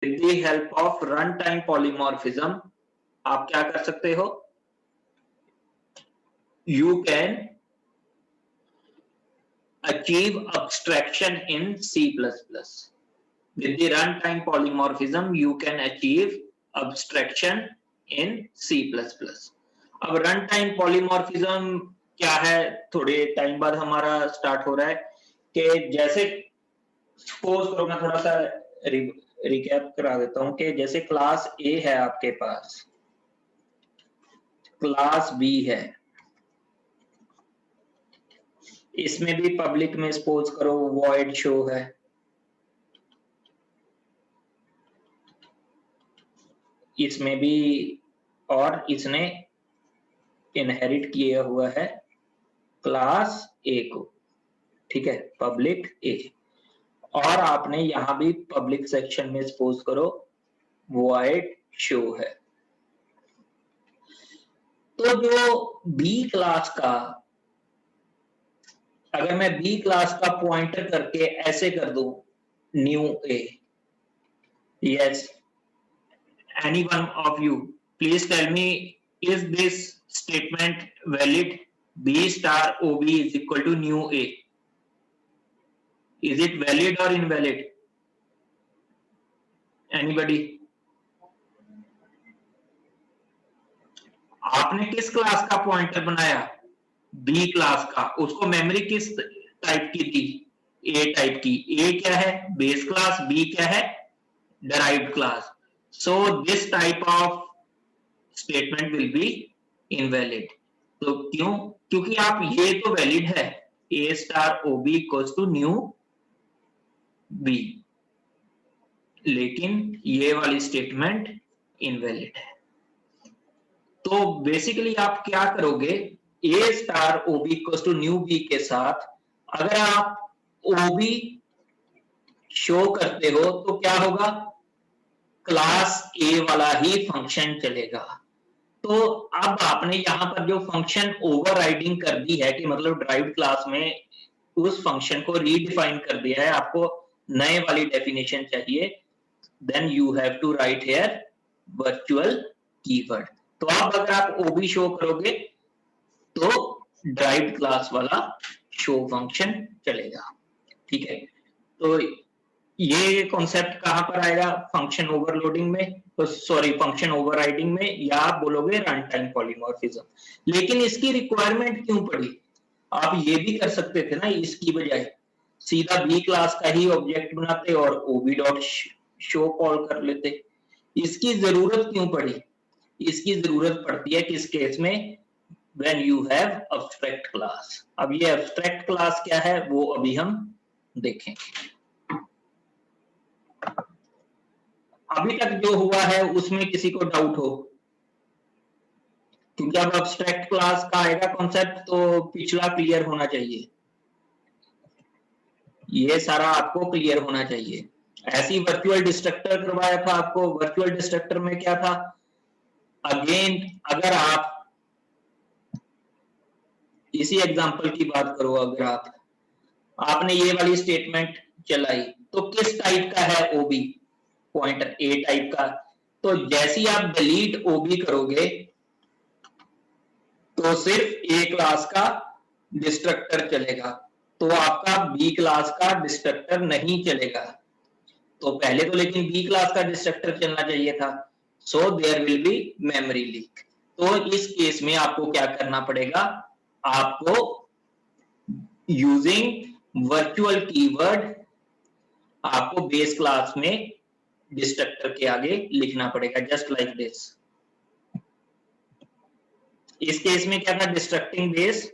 With the help of run time polymorphism आप क्या कर सकते हो, you can achieve abstraction in C++. With the runtime polymorphism, you can achieve abstraction in C++. अब runtime polymorphism क्या है, थोड़े टाइम बाद हमारा स्टार्ट हो रहा है कि जैसे सपोज करो, मैं थोड़ा सा रिकैप करा देता हूं कि जैसे क्लास A है आपके पास, क्लास B है, इसमें भी पब्लिक में सपोज करो void शो है, इसमें भी, और इसने इनहेरिट किया हुआ है क्लास A को, ठीक है, पब्लिक A, और आपने यहां भी पब्लिक सेक्शन में सपोज करो void शो है। तो जो B क्लास का, अगर मैं B क्लास का पॉइंटर करके ऐसे कर दूं new A, yes, any one of you please tell me, is this statement valid? B star OB is equal to new A, is it valid or invalid? Anybody? आपने किस class का pointer बनाया, B class का, उसको memory किस type की थी, A type की। A क्या है, बेस क्लास, B क्या है, derived class. So this type of statement will be invalid. तो क्यों, क्योंकि आप ये तो वैलिड है, A star OB equals to new B, लेकिन ये वाली स्टेटमेंट इनवैलिड है। तो बेसिकली आप क्या करोगे, A star OB equals to new B के साथ अगर आप OB शो करते हो तो क्या होगा, क्लास A वाला ही फंक्शन चलेगा। तो अब आपने यहां पर जो फंक्शन ओवरराइडिंग कर दी है कि मतलब ड्राइव्ड क्लास में उस फंक्शन को रीडिफाइन कर दिया है, आपको नए वाली डेफिनेशन चाहिए, then you have to write here virtual keyword. तो अब अगर आप OB शो करोगे तो ड्राइव्ड क्लास वाला शो फंक्शन चलेगा, ठीक है। तो ये कॉन्सेप्ट कहां पर आएगा, फंक्शन ओवरलोडिंग में, तो सॉरी फंक्शन ओवरराइडिंग में, या आप बोलोगे रन टाइम पॉलीमॉर्फिज्म। लेकिन इसकी रिक्वायरमेंट क्यों पड़ी, आप ये भी कर सकते थे ना, इसकी बजाय सीधा B क्लास का ही ऑब्जेक्ट बनाते और OB डॉट शो कॉल कर लेते। इसकी जरूरत क्यों पड़ी, इसकी जरूरत पड़ती है किस केस में, when you have abstract class। अब ये abstract class क्या है वो अभी हम देखेंगे। अभी तक जो हुआ है उसमें किसी को डाउट हो, क्योंकि अब अब्स्ट्रैक्ट क्लास का आएगा कॉन्सेप्ट तो पिछला क्लियर होना चाहिए, ये सारा आपको क्लियर होना चाहिए। ऐसी वर्चुअल डिस्ट्रक्टर करवाया था आपको, वर्चुअल डिस्ट्रक्टर में क्या था, अगेन अगर आप इसी एग्जांपल की बात करो, अगर आपने ये वाली स्टेटमेंट चलाई तो किस टाइप का है OB पॉइंटर, A टाइप का, तो जैसे ही आप डिलीट OB करोगे तो सिर्फ A क्लास का डिस्ट्रक्टर चलेगा, तो आपका B क्लास का डिस्ट्रक्टर नहीं चलेगा। तो पहले तो लेकिन B क्लास का डिस्ट्रक्टर चलना चाहिए था, so there will be memory leak. तो इस केस में आपको क्या करना पड़ेगा, आपको यूजिंग वर्चुअल कीवर्ड आपको बेस क्लास में डिस्ट्रक्टर के आगे लिखना पड़ेगा, जस्ट लाइक दिस। इस केस में क्या था, डिस्ट्रक्टिंग बेस,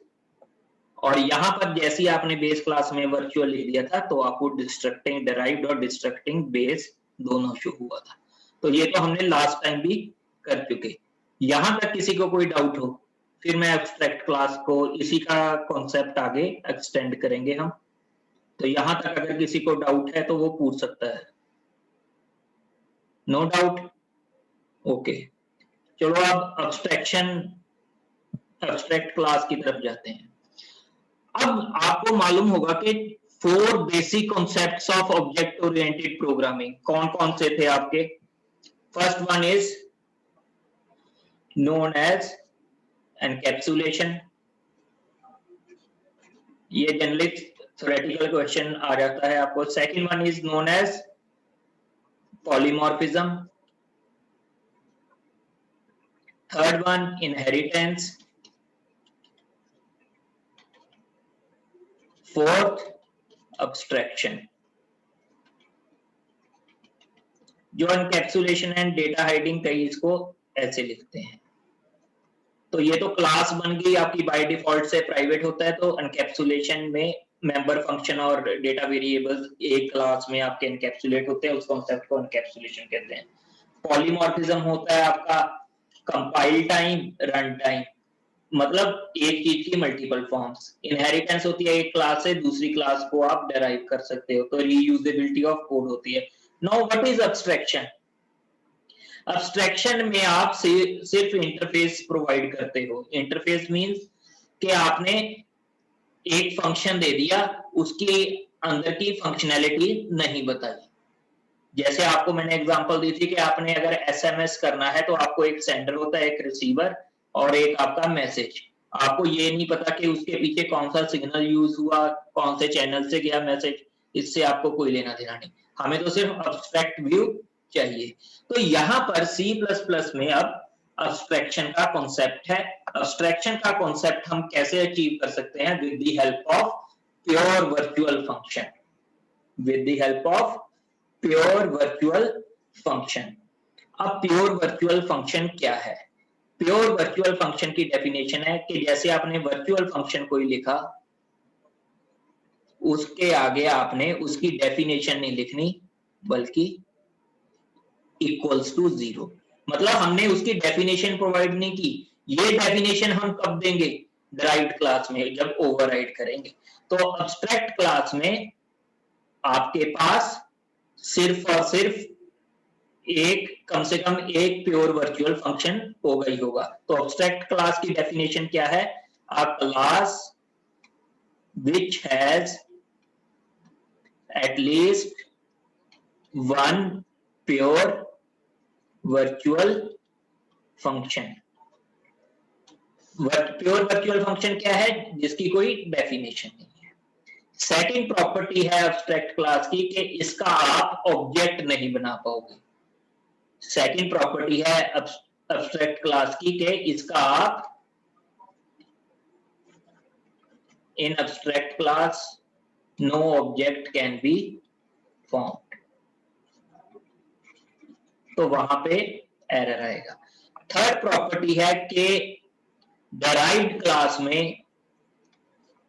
और यहां पर जैसे ही आपने बेस क्लास में वर्चुअल लिख दिया था तो आपको डिस्ट्रक्टिंग डिराइव्ड और डिस्ट्रक्टिंग बेस दोनों शो हुआ था। तो ये तो हमने लास्ट टाइम भी कर चुके। यहां तक किसी को कोई डाउट हो, फिर मैं एब्स्ट्रैक्ट क्लास को इसी का कॉन्सेप्ट आगे एक्सटेंड करेंगे हम। तो यहां तक अगर किसी को डाउट है तो वो पूछ सकता है, नो डाउट, ओके। चलो अब एब्स्ट्रैक्ट क्लास की तरफ जाते हैं। अब आपको मालूम होगा कि 4 basic concepts of object oriented programming कौन कौन से थे आपके? First one is known as encapsulation, ये जनरली थ्योरेटिकल क्वेश्चन आ जाता है आपको। Second one is known as polymorphism, third one inheritance, fourth abstraction. जो एनकैप्सुलेशन एंड डेटा हाइडिंग कई इसको ऐसे लिखते हैं। तो ये तो क्लास बन गई आपकी, बाय डिफॉल्ट से प्राइवेट होता है, तो एनकैप्सुलेशन में मेंबर फंक्शन और डेटा वेरिएबल्स एक क्लास में आपके एनकैप्सुलेट होते हैं, उस कॉन्सेप्ट को एनकैप्सुलेशन कहते हैं। पॉलीमॉर्फिज्म होता है आपका कंपाइल टाइम, रन टाइम, मतलब एक चीज की मल्टीपल फॉर्म्स। इनहेरिटेंस होती है एक क्लास से दूसरी क्लास को आप डेराइव कर सकते हो, तो रीयूजेबिलिटी ऑफ कोड होती है। Now what is abstraction? Abstraction में आप सिर्फ इंटरफेस प्रोवाइड करते हो। इंटरफेस मींस कि आपने एक फंक्शन दे दिया, उसके अंदर की फंक्शनैलिटी नहीं बताई। जैसे आपको मैंने एग्जांपल दी थी कि आपने अगर एसएमएस करना है तो आपको एक सेंडर होता है, एक रिसीवर और एक आपका मैसेज। आपको ये नहीं पता कि उसके पीछे कौन सा सिग्नल यूज हुआ, कौन से चैनल से गया मैसेज, इससे आपको कोई लेना देना नहीं। हमें तो सिर्फ अब्स्ट्रैक्ट व्यू चाहिए। तो यहां पर C++ में अब अब्स्ट्रैक्शन का कॉन्सेप्ट है। अब्स्ट्रैक्शन का कॉन्सेप्ट हम कैसे अचीव कर सकते हैं? With the help of pure virtual function, with the help of pure virtual function. अब प्योर वर्चुअल फंक्शन क्या है? प्योर वर्चुअल फंक्शन की डेफिनेशन है कि जैसे आपने वर्चुअल फंक्शन कोई लिखा, उसके आगे आपने उसकी डेफिनेशन नहीं लिखनी, बल्कि इक्वल्स टू 0। मतलब हमने उसकी डेफिनेशन प्रोवाइड नहीं की। ये डेफिनेशन हम कब देंगे? डिराइव्ड क्लास में, जब ओवरराइड करेंगे। तो अब्स्ट्रैक्ट क्लास में आपके पास सिर्फ और सिर्फ एक, कम से कम एक प्योर वर्चुअल फंक्शन होगा ही होगा। तो अब्स्ट्रैक्ट क्लास की डेफिनेशन क्या है? A class which has at least one pure virtual function। Pure virtual function क्या है? जिसकी कोई डेफिनेशन नहीं है। सेकंड प्रॉपर्टी है अब्स्ट्रैक्ट क्लास की कि इसका आप ऑब्जेक्ट नहीं बना पाओगे। सेकंड प्रॉपर्टी है अब्स्ट्रैक्ट क्लास की कि इसका आप in abstract class no object can be formed. तो वहां पे एरर आएगा। थर्ड प्रॉपर्टी है कि डिराइव्ड क्लास में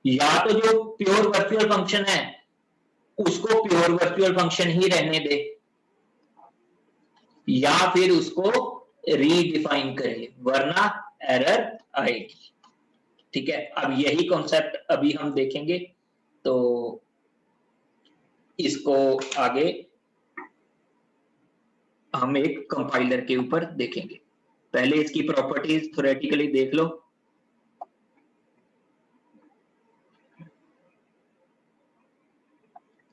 या तो जो प्योर वर्चुअल फंक्शन है उसको प्योर वर्चुअल फंक्शन ही रहने दे, या फिर उसको रीडिफाइन करे, वरना एरर आएगी। ठीक है, अब यही कॉन्सेप्ट अभी हम देखेंगे, तो इसको आगे हम एक कंपाइलर के ऊपर देखेंगे। पहले इसकी प्रॉपर्टीज थ्योरेटिकली देख लो।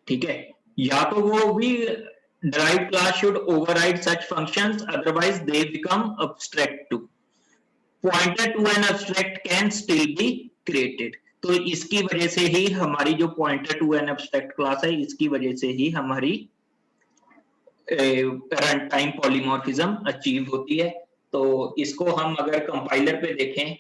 ठीक है, या तो वो भी derived class should override such functions, otherwise they become abstract too। pointer to an abstract can still be created। तो इसकी वजह से ही हमारी जो pointer to an abstract class है, इसकी वजह से ही हमारी रन टाइम पॉलीमॉर्फिज्म अचीव होती है। तो इसको हम अगर कंपाइलर पे देखें,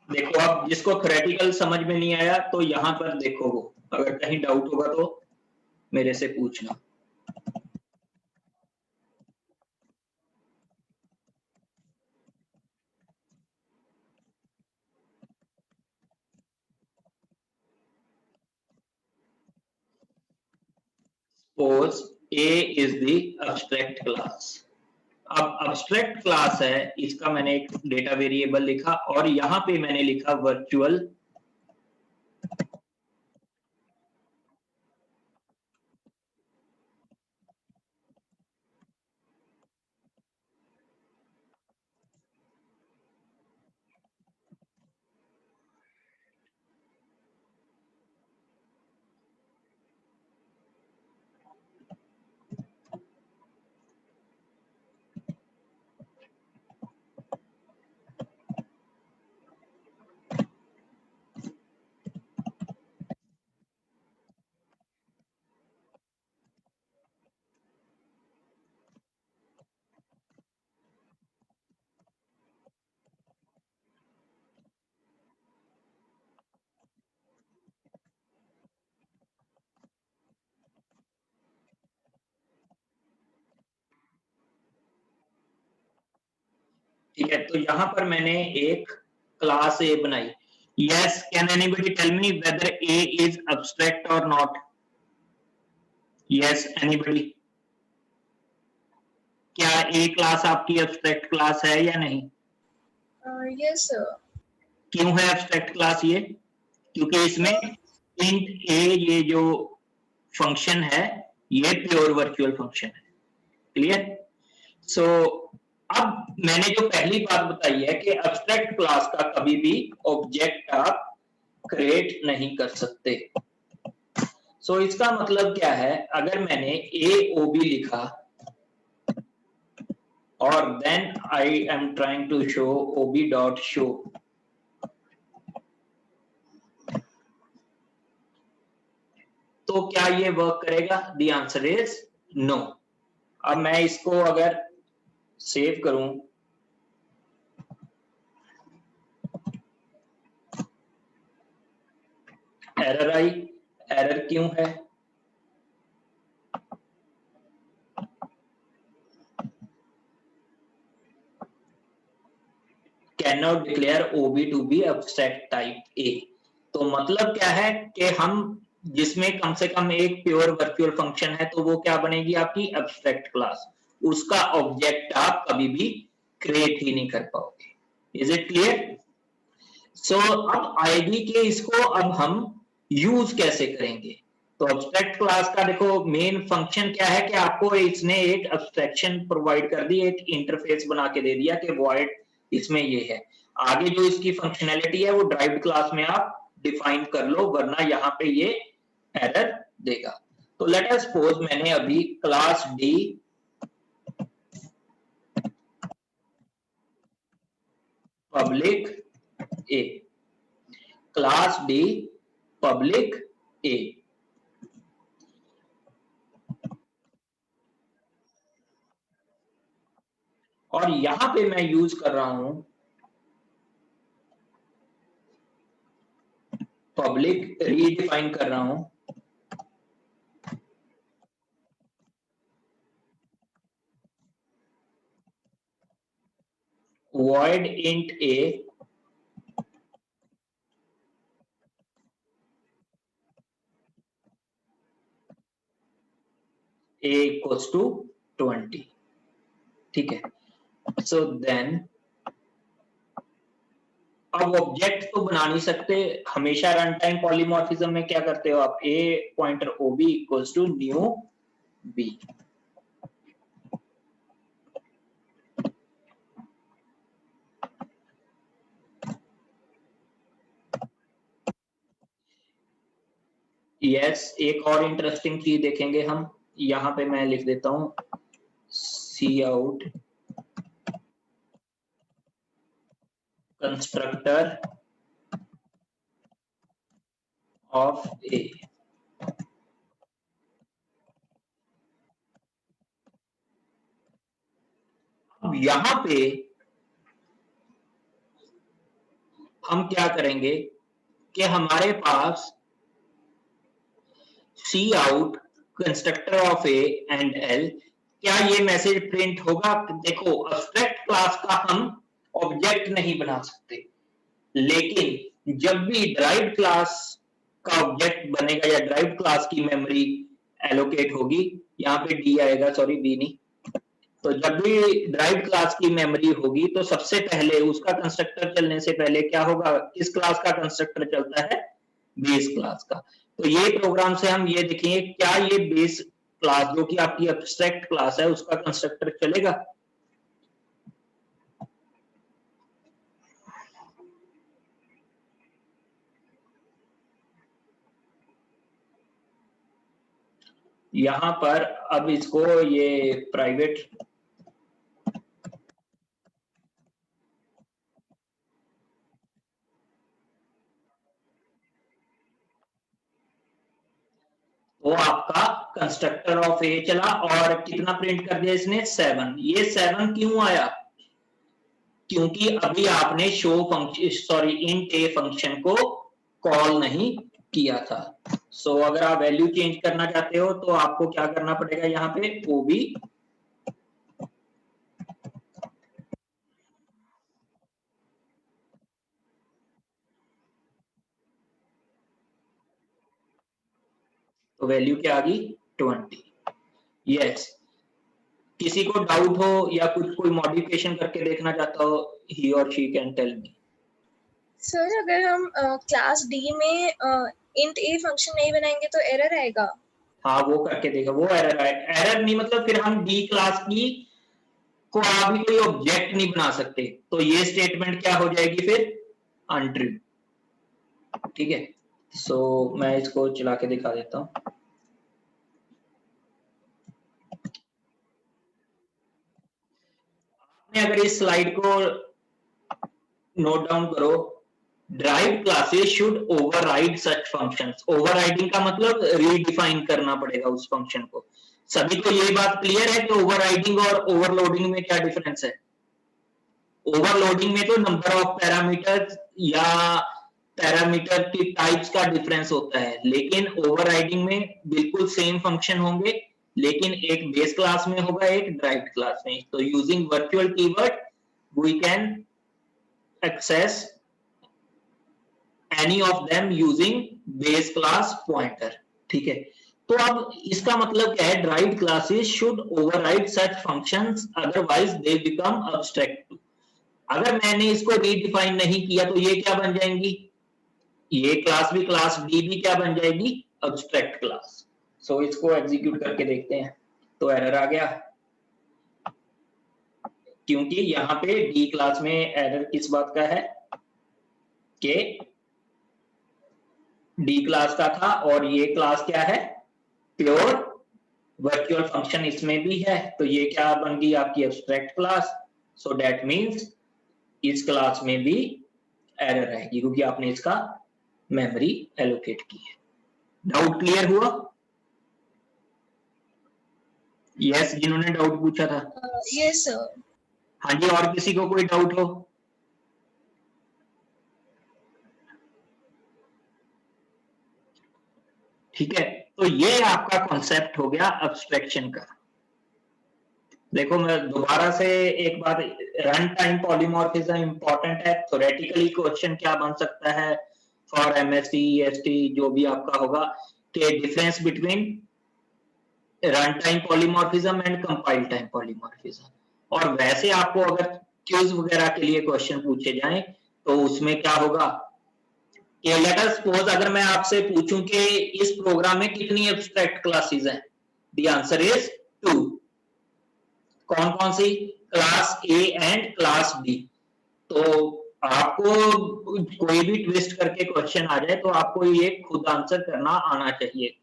देखो अब जिसको थ्योरेटिकल समझ में नहीं आया तो यहां पर देखो, वो अगर कहीं डाउट होगा तो मेरे से पूछना। Suppose A is the abstract class। अब abstract class है, इसका मैंने एक डेटा वेरिएबल लिखा और यहां पे मैंने लिखा वर्चुअल ठीक है, तो यहां पर मैंने एक क्लास ए बनाई। Yes, can anybody tell me whether A is abstract और नॉट? Yes, anybody? क्या ए क्लास आपकी एब्स्ट्रैक्ट क्लास है या नहीं? Yes sir. क्यों है एब्स्ट्रैक्ट क्लास ये? क्योंकि इसमें इंट ए ये जो फंक्शन है ये प्योर वर्चुअल फंक्शन है। क्लियर? सो अब मैंने जो पहली बात बताई है कि एब्स्ट्रैक्ट क्लास का कभी भी ऑब्जेक्ट आप क्रिएट नहीं कर सकते। सो इसका मतलब क्या है, अगर मैंने ए ओ बी लिखा और then I am trying to show ob dot show, तो क्या ये वर्क करेगा? The answer is no. अब मैं इसको अगर सेव करूं, एरर आई। एरर क्यों है? Can not declare OB to be abstract type A. तो मतलब क्या है कि हम जिसमें कम से कम एक प्योर वर्चुअल फंक्शन है तो वो क्या बनेगी? आपकी एब्स्ट्रैक्ट क्लास। उसका ऑब्जेक्ट आप कभी भी क्रिएट ही नहीं कर पाओगे। Is it clear? सो अब आएगी कि इसको अब हम यूज कैसे करेंगे। तो एब्स्ट्रैक्ट क्लास का देखो मेन फंक्शन क्या है कि आपको इसने एक एब्स्ट्रैक्शन प्रोवाइड कर दी, एक इंटरफेस बना के दे दिया कि वॉइड इसमें ये है। आगे जो इसकी फंक्शनैलिटी है वो ड्राइव्ड क्लास में आप डिफाइन कर लो, वरना यहाँ पे ये एरर देगा। तो लेट अस सपोज मैंने अभी क्लास डी पब्लिक ए, क्लास डी पब्लिक ए, और यहां पे मैं यूज कर रहा हूं पब्लिक, रीडिफाइन कर रहा हूं void int a equals to 20। ठीक है, सो देन अब ऑब्जेक्ट तो बना नहीं सकते, हमेशा रन टाइम पॉलीमॉर्फिज्म में क्या करते हो आप? a pointer ob equals to new b। Yes, एक और इंटरेस्टिंग चीज देखेंगे हम। यहां पे मैं लिख देता हूं cout constructor of A. अब यहां पे हम क्या करेंगे कि हमारे पास cout constructor of A endl, क्या ये मैसेज प्रिंट होगा? देखो एब्स्ट्रैक्ट क्लास का हम ऑब्जेक्ट नहीं बना सकते, लेकिन जब भी ड्राइव्ड क्लास का ऑब्जेक्ट बनेगा या ड्राइव्ड क्लास की मेमोरी एलोकेट होगी, यहाँ पे डी आएगा, सॉरी बी नहीं, तो जब भी ड्राइव्ड क्लास की मेमोरी होगी तो सबसे पहले उसका कंस्ट्रक्टर चलने से पहले क्या होगा? किस क्लास का कंस्ट्रक्टर चलता है? बेस क्लास का। तो ये प्रोग्राम से हम ये देखेंगे क्या ये बेस क्लास जो कि आपकी एब्स्ट्रैक्ट क्लास है उसका कंस्ट्रक्टर चलेगा? यहां पर अब इसको ये प्राइवेट वो आपका कंस्ट्रक्टर ऑफ ए चला और कितना प्रिंट कर दिया इसने? 7। ये 7 क्यों आया? क्योंकि अभी आपने show function, sorry int A function को कॉल नहीं किया था। सो अगर आप वैल्यू चेंज करना चाहते हो तो आपको क्या करना पड़ेगा? यहाँ पे ओबी तो वैल्यू क्या आ गई 20। यस, किसी को डाउट हो या कुछ कोई मॉडिफिकेशन करके देखना चाहता हो, ही और she can tell me. Sir अगर हम क्लास डी में इंट ए फंक्शन नहीं बनाएंगे तो एरर आएगा। हाँ वो करके देखो, वो एरर आए, एरर नहीं मतलब फिर हम डी क्लास की को अभी कोई ऑब्जेक्ट नहीं बना सकते, तो ये स्टेटमेंट क्या हो जाएगी फिर अनट्रू। ठीक है, सो मैं इसको चला के दिखा देता हूं। अगर इस स्लाइड को नोट डाउन करो, drive classes should override such functions. Overriding का मतलब रीडिफाइन करना पड़ेगा उस फंक्शन को। सभी को ये बात क्लियर है कि ओवरराइडिंग और ओवरलोडिंग में क्या डिफरेंस है? ओवरलोडिंग में तो नंबर ऑफ पैरामीटर्स या पैरामीटर की टाइप्स का डिफरेंस होता है, लेकिन ओवरराइडिंग में बिल्कुल सेम फंक्शन होंगे, लेकिन एक बेस क्लास में होगा, एक ड्राइव्ड क्लास में। तो using virtual keyword we can access any of them using base class pointer. ठीक है, तो अब इसका मतलब क्या है? Derived classes should override such functions otherwise they become abstract. अगर मैंने इसको रीडिफाइन नहीं किया तो ये क्या बन जाएंगी? ये क्लास भी, क्लास डी भी क्या बन जाएगी? Abstract class. सो इसको एग्जीक्यूट करके देखते हैं, तो एरर आ गया, क्योंकि यहाँ पे डी क्लास में एरर किस बात का है कि डी क्लास का था, और ये क्लास क्या है? प्योर वर्चुअल फंक्शन इसमें भी है, तो ये क्या बन गई आपकी abstract class. So that means इस क्लास में भी एरर आएगी, क्योंकि आपने इसका मेमोरी एलोकेट की है। डाउट क्लियर हुआ? यस, जिन्होंने डाउट पूछा था। Yes sir. हाँ जी, और किसी को कोई डाउट हो? ठीक है, तो ये आपका कॉन्सेप्ट हो गया अब्स्ट्रैक्शन का। देखो मैं दोबारा से एक बात, रन टाइम पॉलीमॉर्फिज्म इंपॉर्टेंट है। थ्योरेटिकली क्वेश्चन क्या बन सकता है फॉर एमएसटी एसटी जो भी आपका होगा, कि difference between run time polymorphism and compile time polymorphism. और वैसे आपको अगर क्यूज वगैरह के लिए क्वेश्चन पूछे जाएं तो उसमें क्या होगा कि लेट अस सपोज अगर मैं आपसे पूछूं कि इस प्रोग्राम में कितनी एब्स्ट्रैक्ट क्लासेस हैं, द आंसर इज 2। कौन कौन सी? Class A and class B. तो आपको कोई भी ट्विस्ट करके क्वेश्चन आ जाए तो आपको ये खुद आंसर करना आना चाहिए।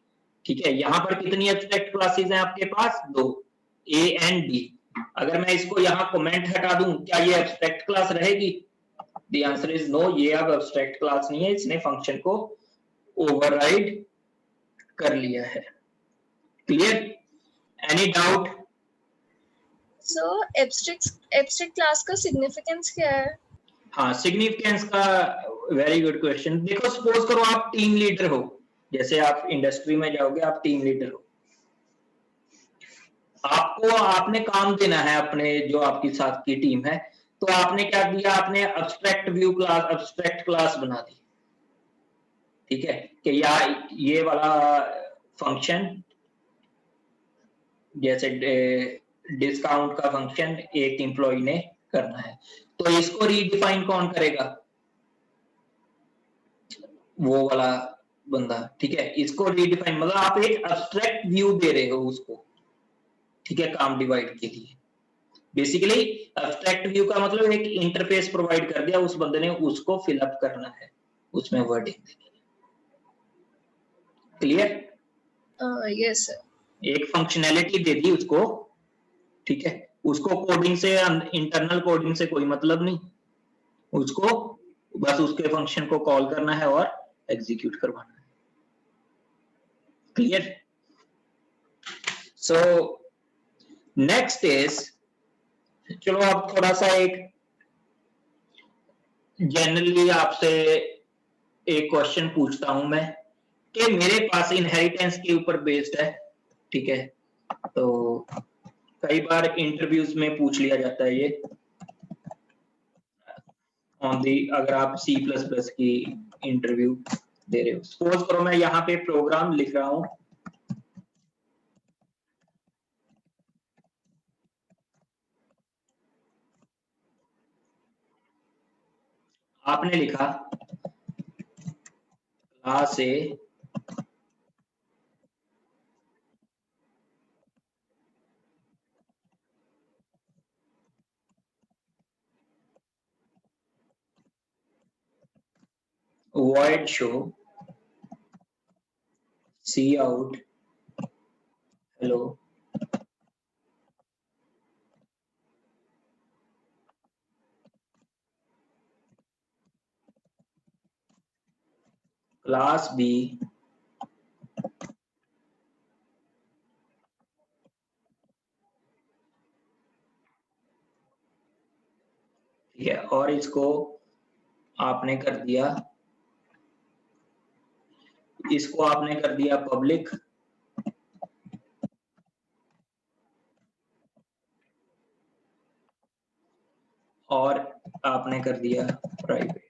ठीक है, यहां पर कितनी एब्स्ट्रैक्ट क्लासेस हैं आपके पास? 2, ए एंड बी। अगर मैं इसको यहाँ कमेंट हटा दूं, क्या ये एब्स्ट्रैक्ट क्लास रहेगी? द आंसर इज नो, ये अब एब्स्ट्रैक्ट क्लास नहीं है, इसने फंक्शन को ओवरराइड कर लिया है। Clear? Any doubt? So abstract class का सिग्निफिकेंस क्या है? हाँ, सिग्निफिकेंस का वेरी गुड क्वेश्चन। देखो सपोज करो आप टीम लीडर हो, जैसे आप इंडस्ट्री में जाओगे, आप टीम लीडर हो, आपको आपने काम देना है अपने जो आपकी साथ की टीम है, तो आपने क्या दिया? आपने abstract view class, abstract class बना दी। ठीक है, कि यार ये वाला फंक्शन, जैसे डिस्काउंट का फंक्शन एक एम्प्लॉय ने करना है, तो इसको रीडिफाइन कौन करेगा? वो वाला बंदा। ठीक है, इसको रीडिफाइन मतलब आप एक एब्स्ट्रैक्ट व्यू दे रहे हो उसको। ठीक है, काम डिवाइड के लिए बेसिकली एब्स्ट्रैक्ट व्यू का मतलब एक इंटरफेस प्रोवाइड कर दिया उस बंदे ने, उसको फिलअप करना है उसमें वर्डिंग देनी है। क्लियर? Yes sir. एक फंक्शनैलिटी दे दी उसको। ठीक है, उसको कोडिंग से, इंटरनल कोडिंग से कोई मतलब नहीं, उसको बस उसके फंक्शन को कॉल करना है और एग्जीक्यूट करवाना है। क्लियर? सो नेक्स्ट इज, चलो अब थोड़ा सा एक जनरली आपसे एक क्वेश्चन पूछता हूं मैं, कि मेरे पास इनहेरिटेंस के ऊपर बेस्ड है। ठीक है, तो कई बार इंटरव्यूज में पूछ लिया जाता है ये ऑन दी, अगर आप C++ की इंटरव्यू दे रहे हो। सपोज करो मैं यहाँ पे प्रोग्राम लिख रहा हूं आपने लिखा क्लास ए void show cout hello class B ठीक है, और इसको आपने कर दिया, इसको आपने कर दिया पब्लिक और आपने कर दिया प्राइवेट।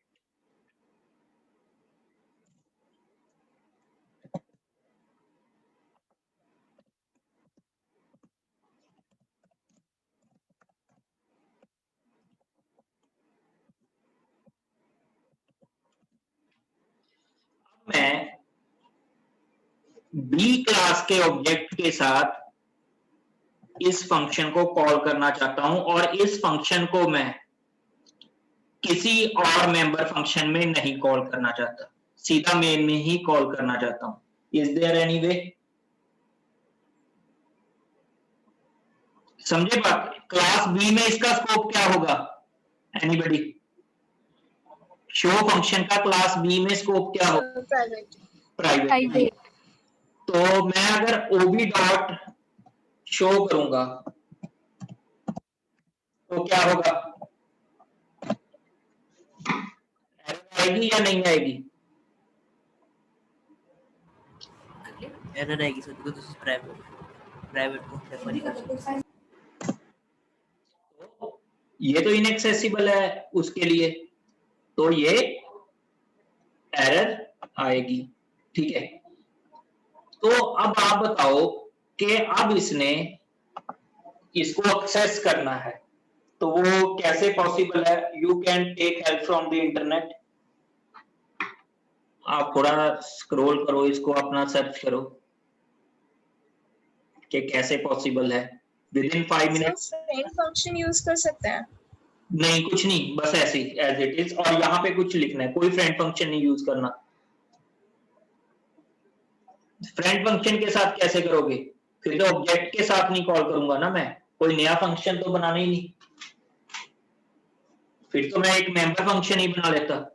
मैं बी क्लास के ऑब्जेक्ट के साथ इस फंक्शन को कॉल करना चाहता हूं और इस फंक्शन को मैं किसी और मेंबर फंक्शन में नहीं कॉल करना चाहता, सीधा मेन में ही कॉल करना चाहता हूं। Is there any way? समझे बात? क्लास बी में इसका स्कोप क्या होगा? एनीबॉडी? शो फंक्शन का क्लास बी में स्कोप क्या होगा? प्राइवेट। तो मैं अगर ओबी डॉट शो करूंगा तो क्या होगा? एरर आएगी या नहीं आएगी? एरर आएगी sir, because this is private को रेफर ही कर सकते। ये तो इनएक्सेसिबल है उसके लिए, तो ये एरर आएगी। ठीक है, तो अब आप बताओ कि अब इसने इसको एक्सेस करना है तो वो कैसे पॉसिबल है? You can take help from the internet. आप थोड़ा स्क्रॉल करो, इसको अपना सर्च करो कि कैसे पॉसिबल है। With in 5 minutes friend function use कर सकते हैं? नहीं, कुछ नहीं, बस ऐसे ही एज इट इज, और यहाँ पे कुछ लिखना है, कोई फ्रेंड फंक्शन नहीं यूज करना। फ्रेंड फंक्शन के साथ कैसे करोगे? फिर तो ऑब्जेक्ट के साथ नहीं कॉल करूंगा ना मैं, कोई नया फंक्शन तो बनाना ही नहीं, फिर तो मैं एक मेंबर फंक्शन ही बना लेता।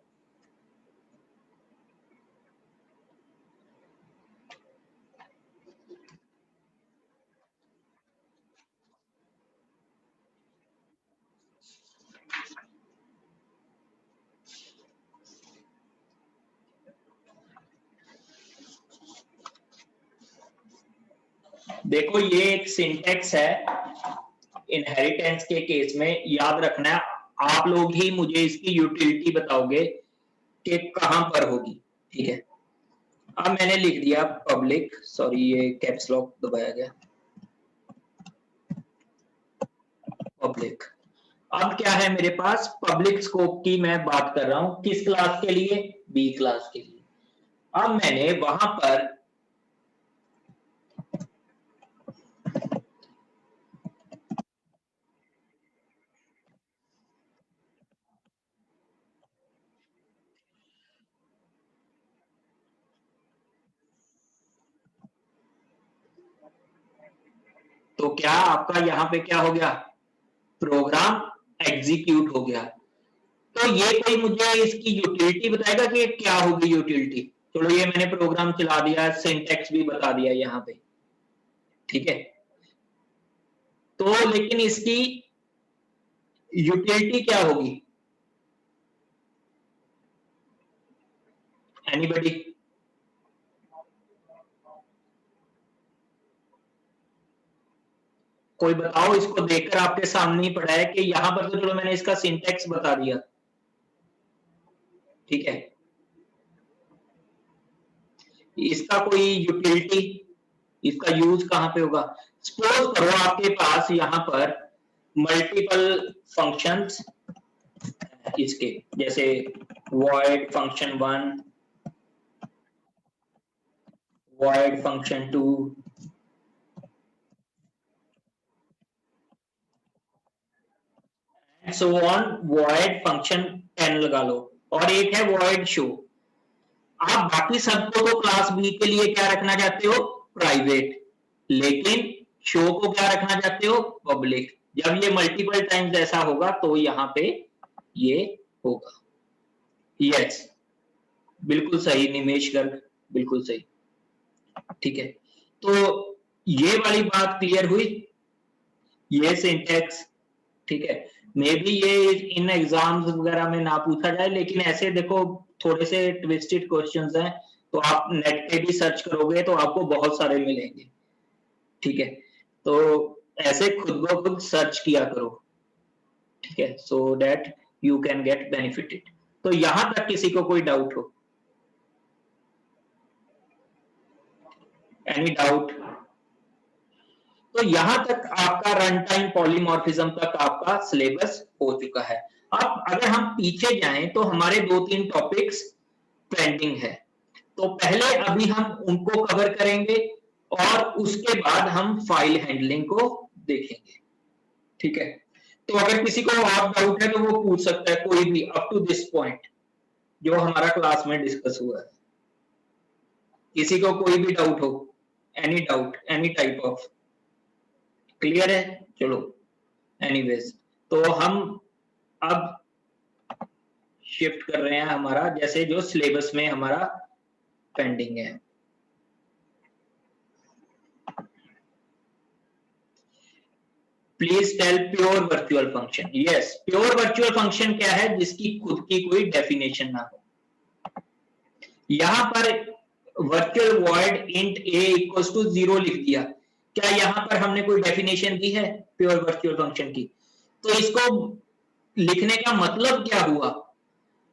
देखो ये एक सिंटेक्स है इनहेरिटेंस के केस में, याद रखना है। आप लोग ही मुझे इसकी यूटिलिटी बताओगे कि कहां पर होगी। ठीक है, अब मैंने लिख दिया पब्लिक, सॉरी ये कैप्स लॉक दबाया गया, पब्लिक। अब क्या है मेरे पास? पब्लिक स्कोप की मैं बात कर रहा हूं, किस क्लास के लिए? बी क्लास के लिए। अब मैंने वहां पर तो क्या आपका यहां पे क्या हो गया? प्रोग्राम एग्जीक्यूट हो गया। तो ये कोई मुझे इसकी यूटिलिटी बताएगा कि क्या होगी यूटिलिटी? चलो ये मैंने प्रोग्राम चला दिया, सिंटेक्स भी बता दिया यहाँ पे। ठीक है, तो लेकिन इसकी यूटिलिटी क्या होगी? एनीबॉडी? कोई बताओ, इसको देखकर आपके सामने ही पड़ा है कि यहां पर तो चलो मैंने इसका सिंटेक्स बता दिया। ठीक है, इसका कोई यूटिलिटी, इसका यूज कहां पे होगा? सपोज करो आपके पास यहां पर मल्टीपल फंक्शंस इसके, जैसे void function1, void function2, so on void function10 लगा लो, और एक है void show। आप बाकी सबको तो क्लास बी के लिए क्या रखना चाहते हो, प्राइवेट, लेकिन शो को क्या रखना चाहते हो, पब्लिक। जब ये मल्टीपल टाइम्स ऐसा होगा तो यहाँ पे ये होगा। यस, बिल्कुल सही निमेश गर्ग, बिल्कुल सही, ठीक है। तो ये वाली बात क्लियर हुई, ये सिंटैक्स, ठीक है। मे बी ये इन एग्जाम्स वगैरह में ना पूछा जाए, लेकिन ऐसे देखो थोड़े से ट्विस्टेड क्वेश्चंस हैं, तो आप नेट पे भी सर्च करोगे तो आपको बहुत सारे मिलेंगे, ठीक है। तो ऐसे खुद ब खुद सर्च किया करो, ठीक है, so that you can get benefited. तो यहां तक किसी को कोई डाउट हो? Any doubt? तो यहां तक आपका रन टाइम पॉलीमॉर्फिज्म तक आपका सिलेबस हो चुका है। अब अगर हम पीछे जाएं तो हमारे 2-3 टॉपिक्स पेंडिंग है, तो पहले अभी हम उनको कवर करेंगे और उसके बाद हम फाइल हैंडलिंग को देखेंगे, ठीक है। तो अगर किसी को और डाउट है तो वो पूछ सकता है, कोई भी अप टू दिस पॉइंट जो हमारा क्लास में डिस्कस हुआ है। किसी को कोई भी डाउट हो, any doubt, any type of, clear है? चलो एनीवेज, तो हम अब शिफ्ट कर रहे हैं हमारा, जैसे जो सिलेबस में हमारा पेंडिंग है। Please tell pure virtual function. Yes, pure virtual function क्या है, जिसकी खुद की कोई डेफिनेशन ना हो। यहां पर virtual void int a equals to 0 लिख दिया, क्या यहां पर हमने कोई डेफिनेशन दी है प्योर वर्चुअल फंक्शन की? तो इसको लिखने का मतलब क्या हुआ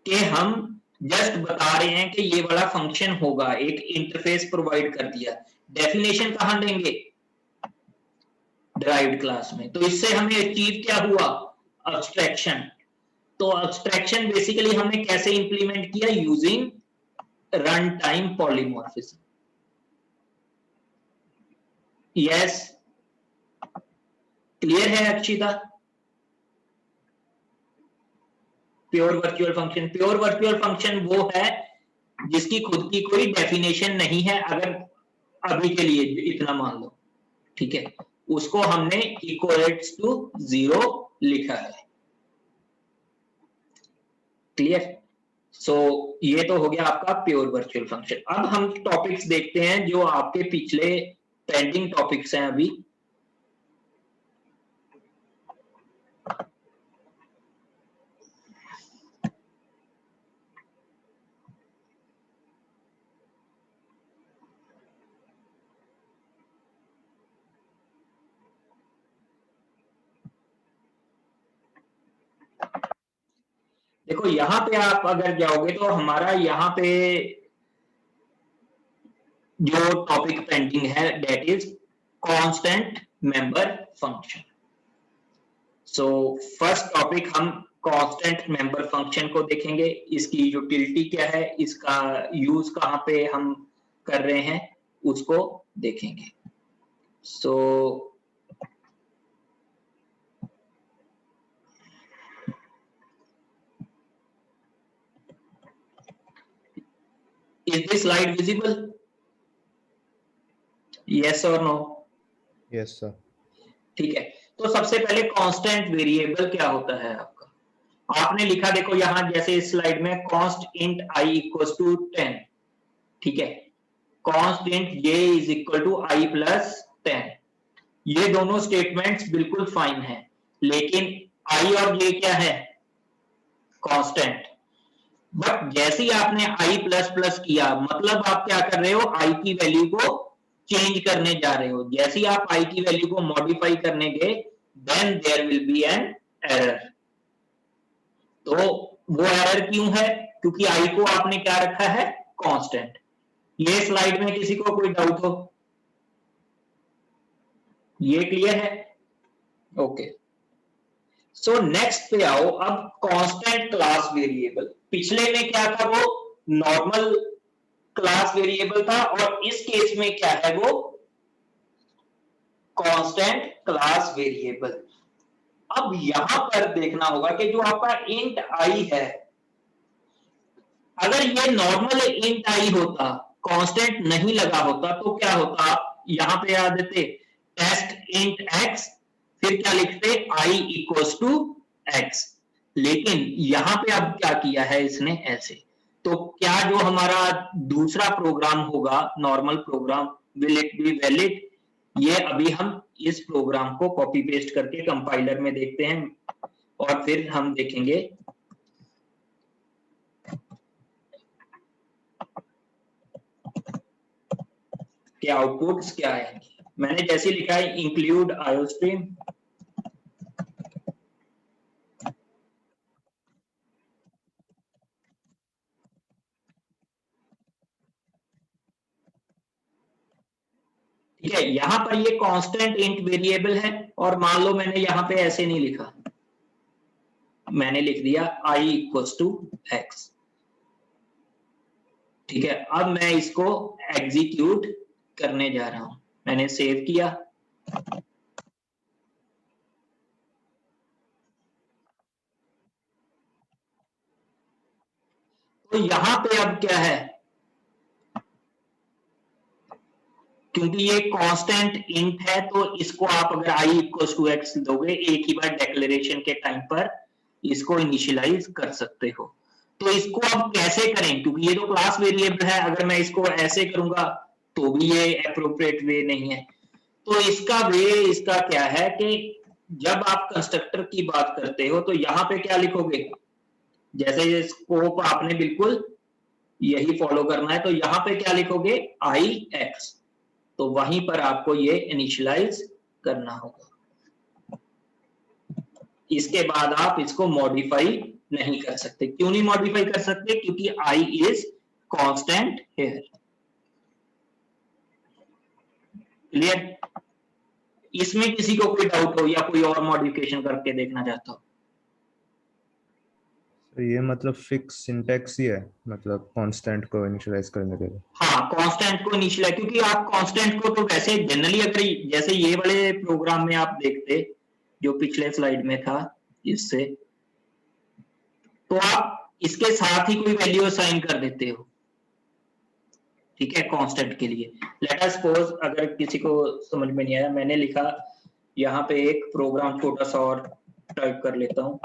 कि हम जस्ट बता रहे हैं कि ये वाला फंक्शन होगा, एक इंटरफेस प्रोवाइड कर दिया। डेफिनेशन कहां देंगे? डिराइव्ड क्लास में। तो इससे हमें अचीव क्या हुआ? अब्स्ट्रैक्शन। तो अब्स्ट्रैक्शन बेसिकली हमने कैसे इंप्लीमेंट किया? Using run time polymorphism. Yes, clear है Akshita? Pure virtual function, pure virtual function वो है जिसकी खुद की कोई डेफिनेशन नहीं है, अगर अभी के लिए इतना मान लो, ठीक है, उसको हमने इक्वल्स टू 0 लिखा है। क्लियर? सो ये तो हो गया आपका प्योर वर्चुअल फंक्शन। अब हम टॉपिक्स देखते हैं जो आपके पिछले पेंडिंग टॉपिक्स हैं अभी। देखो यहां पे आप अगर जाओगे तो हमारा यहां पे जो टॉपिक पेंडिंग है that is constant member function. So first topic हम कांस्टेंट मेंबर फंक्शन को देखेंगे, इसकी यूटिलिटी क्या है, इसका यूज कहां पे हम कर रहे हैं उसको देखेंगे। सो is this slide visible? Yes or no? Yes sir. ठीक है, तो सबसे पहले कांस्टेंट वेरिएबल क्या होता है आपका? आपने लिखा देखो यहां, जैसे इस स्लाइड में const int i equals to 10, ठीक है, const int j is equal to i plus 10। ये दोनों स्टेटमेंट्स बिल्कुल फाइन है, लेकिन i और j क्या है? कांस्टेंट। बट जैसे ही आपने i प्लस प्लस किया, मतलब आप क्या कर रहे हो? i की वैल्यू को चेंज करने जा रहे हो। जैसे ही आप i की वैल्यू को मॉडिफाई करने गए, then there will be an error. तो वो एरर क्यों है? क्योंकि i को आपने क्या रखा है? कांस्टेंट। ये स्लाइड में किसी को कोई डाउट हो? ये क्लियर है? ओके, सो नेक्स्ट पे आओ, अब कांस्टेंट क्लास वेरिएबल। पिछले में क्या था, वो नॉर्मल क्लास वेरिएबल था, और इस केस में क्या है, वो कांस्टेंट क्लास वेरिएबल। अब यहां पर देखना होगा कि जो आपका इंट आई है, अगर ये नॉर्मल इंट आई होता, कांस्टेंट नहीं लगा होता, तो क्या होता, आप यहां पे आ देते टेस्ट इंट एक्स, फिर क्या लिखते आई इक्वल्स टू एक्स। लेकिन यहां पे अब क्या किया है इसने, ऐसे। तो क्या जो हमारा दूसरा प्रोग्राम होगा, normal program, will it be valid? ये अभी हम इस प्रोग्राम को कॉपी पेस्ट करके कंपाइलर में देखते हैं, और फिर हम देखेंगे कि आउटपुट्स क्या आएंगे। मैंने जैसे लिखा है इंक्लूड आयोस्ट्रीम, ठीक है। यहां पर ये कांस्टेंट इंट वेरिएबल है, और मान लो मैंने यहां पे ऐसे नहीं लिखा, मैंने लिख दिया आई इक्वल्स टू एक्स। ठीक है, अब मैं इसको एग्जीक्यूट करने जा रहा हूं। मैंने सेव किया, तो यहां पे अब क्या है, क्योंकि ये कांस्टेंट इंट है, तो इसको आप अगर आई इक्वल्स टू एक्स दोगे, एक ही बार डिक्लेरेशन के टाइम पर इसको इनिशियलाइज कर सकते हो। तो इसको अब कैसे करें, क्योंकि ये तो क्लास वेरिएबल है, अगर मैं इसको ऐसे करूंगा तो भी ये एप्रोप्रिएट वे नहीं है। तो इसका वे, इसका क्या है कि जब आप कंस्ट्रक्टर की बात करते हो, तो यहां पे क्या लिखोगे, जैसे ये स्कोप आपने बिल्कुल यही फॉलो करना है, तो यहां पे क्या लिखोगे, आई एक्स, तो वहीं पर आपको ये इनिशियलाइज करना होगा। इसके बाद आप इसको मॉडिफाई नहीं कर सकते। क्यों नहीं मॉडिफाई कर सकते, क्योंकि I is constant here. Clear? इसमें किसी को कोई डाउट हो, या कोई और मॉडिफिकेशन करके देखना चाहता हो? तो ये मतलब फिक्स सिंटैक्स ही है, मतलब कांस्टेंट को इनिशियलाइज करने के लिए। हाँ, कांस्टेंट को इनिशियलाइज, क्योंकि आप कांस्टेंट को तो वैसे जनरली, अगर जैसे ये वाले प्रोग्राम में आप देखते, जो पिछले स्लाइड में था इससे, तो आप इसके साथ ही कोई वैल्यू असाइन कर देते हो, ठीक है, कांस्टेंट के लिए। लेट अस सपोज, अगर किसी को समझ में नहीं आया, मैंने लिखा यहाँ पे एक प्रोग्राम छोटा सा और टाइप कर लेता हूँ।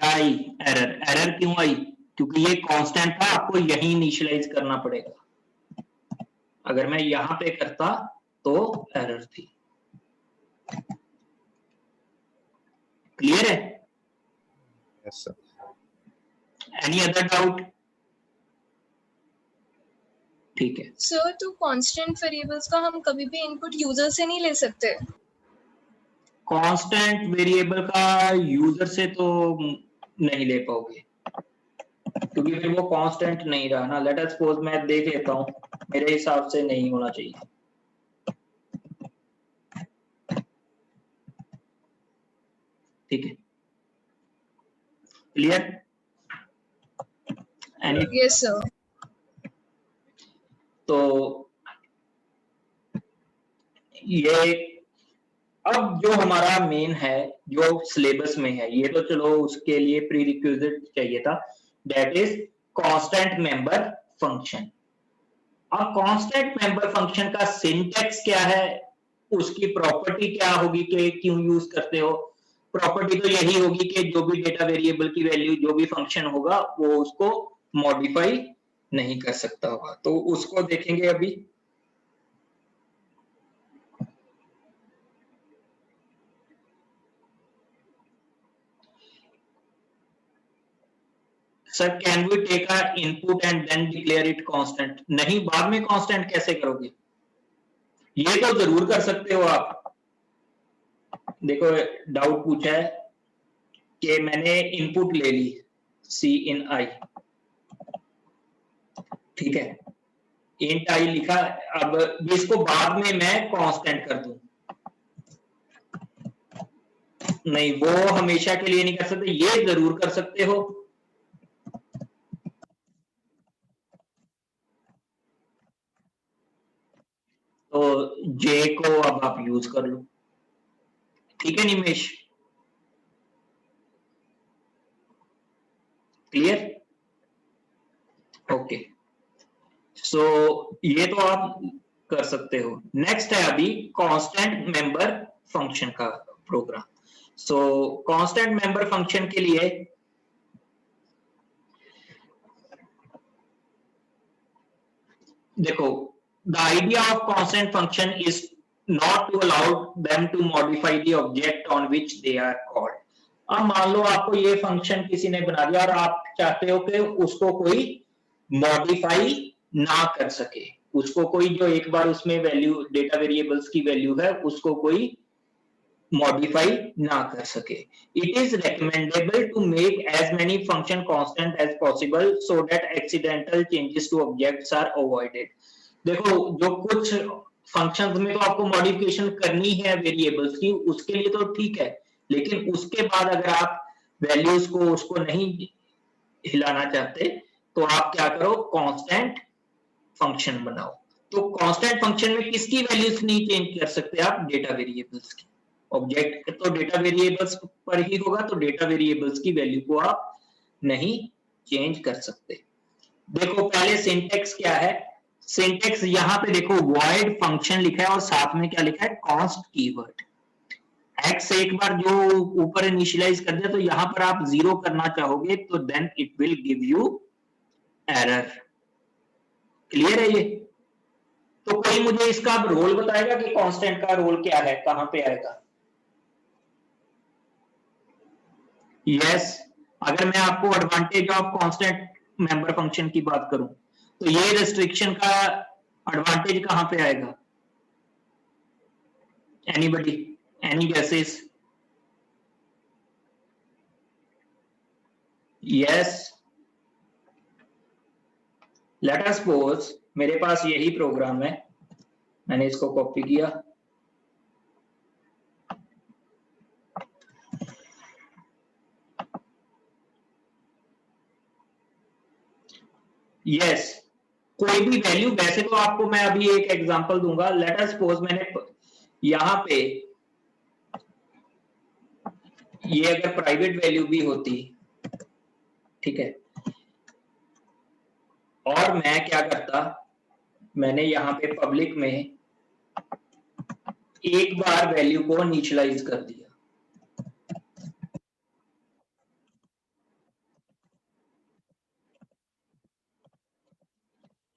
क्या आई एरर? एरर क्यों आई? क्योंकि ये कांस्टेंट था, आपको यही इनिशियलाइज करना पड़ेगा। अगर मैं यहां पे करता तो एरर थी। क्लियर है? Yes sir. Any other doubt? ठीक है सर, तो कांस्टेंट वेरिएबल्स का हम कभी भी इनपुट यूजर से नहीं ले सकते? कांस्टेंट वेरिएबल का यूजर से तो नहीं ले पाओगे, क्योंकि फिर वो कांस्टेंट नहीं रहा ना। लेट अस सपोज मैं देख लेता हूं, मेरे हिसाब से नहीं होना चाहिए। ठीक है, क्लियर? एनी? Yes sir. तो ये अब जो हमारा मेन है, जो सिलेबस में है, ये तो चलो उसके लिए प्री रिक्विजिट चाहिए था, that is constant member function. अब कांस्टेंट मेंबर फंक्शन का सिंटैक्स क्या है, उसकी प्रॉपर्टी क्या होगी कि क्यों यूज करते हो? प्रॉपर्टी तो यही होगी कि जो भी डेटा वेरिएबल की वैल्यू, जो भी फंक्शन होगा, वो उसको मॉडिफाई नहीं कर सकता होगा। तो उसको देखेंगे अभी। Sir can we take a input and then declare it constant? नहीं, बाद में कांस्टेंट कैसे करोगे? ये तो जरूर कर सकते हो आप। देखो डाउट पूछा है कि मैंने इनपुट ले ली सी इन आई, ठीक है, इंट आई लिखा, अब इसको बाद में मैं कांस्टेंट कर दूं, नहीं वो हमेशा के लिए नहीं कर सकते, ये जरूर कर सकते हो। तो जे को अब आप यूज कर लो, ठीक है निमेश, क्लियर? ओके, सो ये तो आप कर सकते हो। नेक्स्ट है अभी कांस्टेंट मेंबर फंक्शन का प्रोग्राम। सो कांस्टेंट मेंबर फंक्शन के लिए देखो, the idea of constant function is not to allow them to modify the object on which they are called। अब मान लो आपको ये फंक्शन किसी ने बना दिया और आप चाहते हो कि उसको कोई मॉडिफाई ना कर सके, उसको कोई जो एक बार उसमें वैल्यू डेटा वेरिएबल्स की वैल्यू है उसको कोई modify ना कर सके। It is recommendable to make as many function constant as possible so that accidental changes to objects are avoided। देखो जो कुछ फंक्शंस में तो आपको मॉडिफिकेशन करनी है वेरिएबल्स की, उसके लिए तो ठीक है, लेकिन उसके बाद अगर आप वैल्यूज को उसको नहीं हिलाना चाहते तो आप क्या करो, कांस्टेंट फंक्शन बनाओ। तो कांस्टेंट फंक्शन में किसकी वैल्यूज नहीं चेंज कर सकते आप? डेटा वेरिएबल्स की। ऑब्जेक्ट तो डेटा वेरिएबल्स पर ही होगा, तो डेटा वेरिएबल्स की वैल्यू को आप नहीं चेंज कर सकते। देखो पहले सिंटेक्स क्या है, सिंटेक्स यहां पे देखो वॉइड फंक्शन लिखा है और साथ में क्या लिखा है, कॉस्ट कीवर्ड। एक्स एक बार जो ऊपर इनिशियलाइज कर दिया तो यहां पर आप 0 करना चाहोगे तो then it will give you error. Clear है ये? तो कोई मुझे इसका रोल बताएगा कि कांस्टेंट का रोल क्या है, कहां पे आएगा? यस, अगर मैं आपको advantage of constant member function की बात करूं तो ये रेस्ट्रिक्शन का एडवांटेज कहां पे आएगा? Anybody, any guesses? Yes, let us suppose मेरे पास यही प्रोग्राम है, मैंने इसको कॉपी किया, यस कोई भी वैल्यू, वैसे तो आपको मैं अभी एक एग्जांपल दूंगा। लेट अस सपोज मैंने यहां पे ये अगर प्राइवेट वैल्यू भी होती, ठीक है, और मैं क्या करता, मैंने यहां पे पब्लिक में एक बार वैल्यू को इनिशियलाइज कर दिया,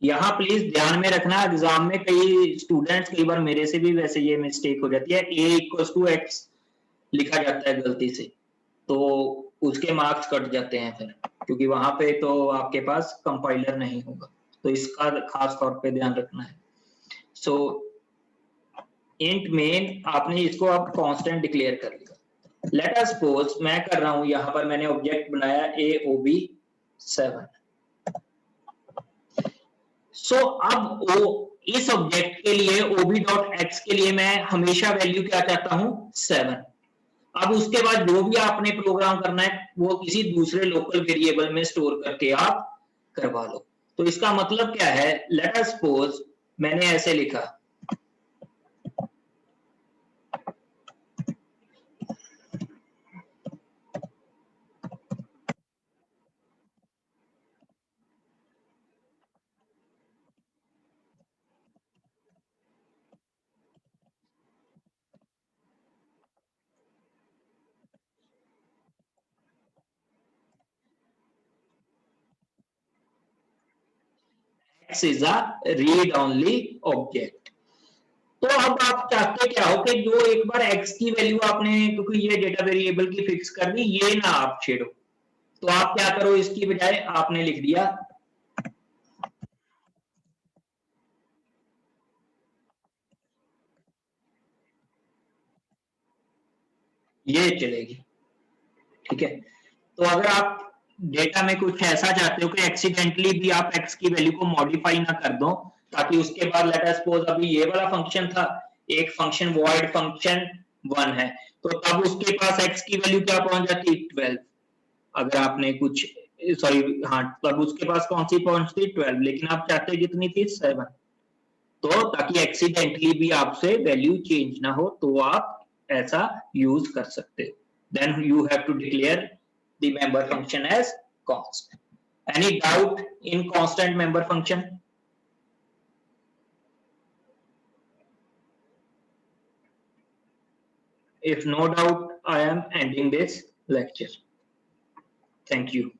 यहां प्लीज ध्यान में रखना, एग्जाम में कई स्टूडेंट्स, कई बार मेरे से भी वैसे ये मिस्टेक हो जाती है, a इक्वल्स टू एक्स लिखा जाता है गलती से, तो उसके मार्क्स कट जाते हैं फिर, क्योंकि वहां पे तो आपके पास कंपाइलर नहीं होगा, तो इसका खास तौर पे ध्यान रखना है। सो इंट मेन आपने इसको अब कांस्टेंट डिक्लेयर कर लिया। लेट अस सपोज मैं कर रहा हूं, यहां पर मैंने ऑब्जेक्ट बनाया AOB7। सो अब इस ऑब्जेक्ट के लिए OB.X के लिए मैं हमेशा वैल्यू क्या चाहता हूं, 7। अब उसके बाद जो भी आपने प्रोग्राम करना है वो किसी दूसरे लोकल वेरिएबल में स्टोर करके आप करवा लो। तो इसका मतलब क्या है, लेट अस सपोज मैंने ऐसे लिखा, X is a read only object। तो अब आप चाहते क्या हो कि जो एक बार x की वैल्यू आपने, क्योंकि ये डेटा वेरिएबल की फिक्स कर दी, ये ना आप छेड़ो, तो आप क्या करो, इसकी बजाय आपने लिख दिया ये चलेगी, ठीक है। तो अगर आप डेटा में कुछ ऐसा चाहते हो कि एक्सीडेंटली भी आप x की वैल्यू को मॉडिफाई ना कर दो, ताकि उसके बाद लेट अस सपोज अभी ये वाला फंक्शन था, एक फंक्शन void फंक्शन 1 है, तो तब उसके पास x की वैल्यू क्या पहुंच जाती 12, अगर आपने कुछ सॉरी हाँ, तब उसके पास कौन सी पहुंचती 12, लेकिन आप चाहते कितनी थी 7, तो ताकि एक्सीडेंटली भी आपसे वैल्यू चेंज ना हो, तो आप ऐसा यूज कर सकते हो। Then you have to declare the member function as const. Any doubt in constant member function? If no doubt, I am ending this lecture. Thank you.